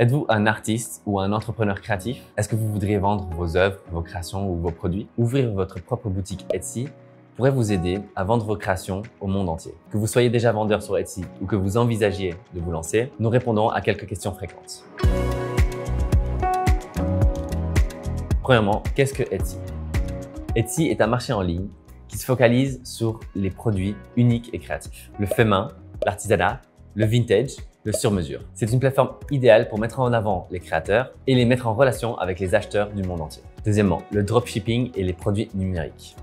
Êtes-vous un artiste ou un entrepreneur créatif? Est-ce que vous voudriez vendre vos œuvres, vos créations ou vos produits? Ouvrir votre propre boutique Etsy pourrait vous aider à vendre vos créations au monde entier. Que vous soyez déjà vendeur sur Etsy ou que vous envisagiez de vous lancer, nous répondons à quelques questions fréquentes. Premièrement, qu'est-ce que Etsy? Etsy est un marché en ligne qui se focalise sur les produits uniques et créatifs. Le fait main, l'artisanat, le vintage, le sur-mesure. C'est une plateforme idéale pour mettre en avant les créateurs et les mettre en relation avec les acheteurs du monde entier. Deuxièmement, le dropshipping et les produits numériques.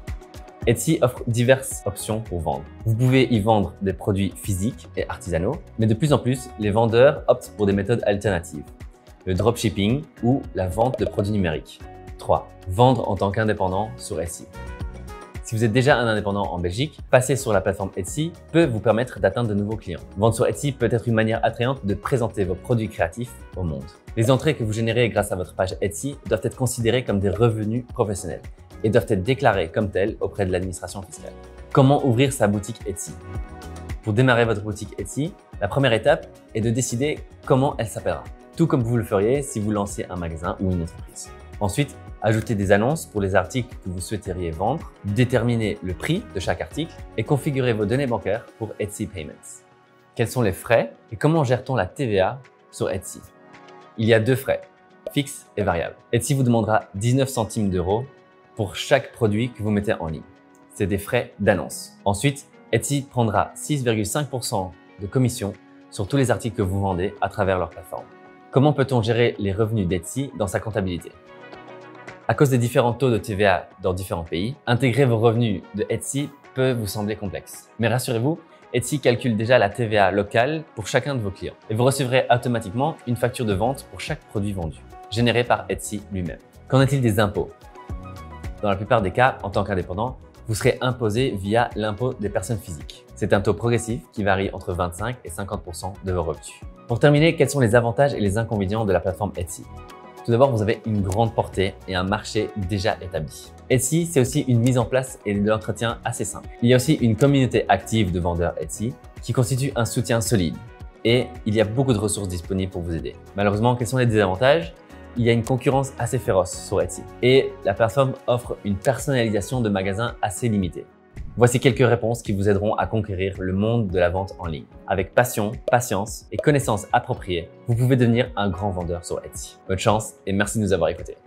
Etsy offre diverses options pour vendre. Vous pouvez y vendre des produits physiques et artisanaux, mais de plus en plus, les vendeurs optent pour des méthodes alternatives. Le dropshipping ou la vente de produits numériques. 3. Vendre en tant qu'indépendant sur Etsy. Si vous êtes déjà un indépendant en Belgique, passer sur la plateforme Etsy peut vous permettre d'atteindre de nouveaux clients. Vendre sur Etsy peut être une manière attrayante de présenter vos produits créatifs au monde. Les entrées que vous générez grâce à votre page Etsy doivent être considérées comme des revenus professionnels et doivent être déclarés comme tels auprès de l'administration fiscale. Comment ouvrir sa boutique Etsy? Pour démarrer votre boutique Etsy, la première étape est de décider comment elle s'appellera, tout comme vous le feriez si vous lanciez un magasin ou une entreprise. Ensuite, ajoutez des annonces pour les articles que vous souhaiteriez vendre, déterminez le prix de chaque article et configurez vos données bancaires pour Etsy Payments. Quels sont les frais et comment gère-t-on la TVA sur Etsy? Il y a deux frais, fixes et variables. Etsy vous demandera 19 centimes d'euros pour chaque produit que vous mettez en ligne. C'est des frais d'annonce. Ensuite, Etsy prendra 6,5% de commission sur tous les articles que vous vendez à travers leur plateforme. Comment peut-on gérer les revenus d'Etsy dans sa comptabilité? À cause des différents taux de TVA dans différents pays, intégrer vos revenus de Etsy peut vous sembler complexe. Mais rassurez-vous, Etsy calcule déjà la TVA locale pour chacun de vos clients et vous recevrez automatiquement une facture de vente pour chaque produit vendu, générée par Etsy lui-même. Qu'en est-il des impôts? Dans la plupart des cas, en tant qu'indépendant, vous serez imposé via l'impôt des personnes physiques. C'est un taux progressif qui varie entre 25 et 50% de vos revenus. Pour terminer, quels sont les avantages et les inconvénients de la plateforme Etsy? Tout d'abord, vous avez une grande portée et un marché déjà établi. Etsy, c'est aussi une mise en place et de l'entretien assez simple. Il y a aussi une communauté active de vendeurs Etsy qui constitue un soutien solide et il y a beaucoup de ressources disponibles pour vous aider. Malheureusement, quels sont les désavantages? Il y a une concurrence assez féroce sur Etsy et la plateforme offre une personnalisation de magasins assez limitée. Voici quelques réponses qui vous aideront à conquérir le monde de la vente en ligne. Avec passion, patience et connaissances appropriées, vous pouvez devenir un grand vendeur sur Etsy. Bonne chance et merci de nous avoir écoutés.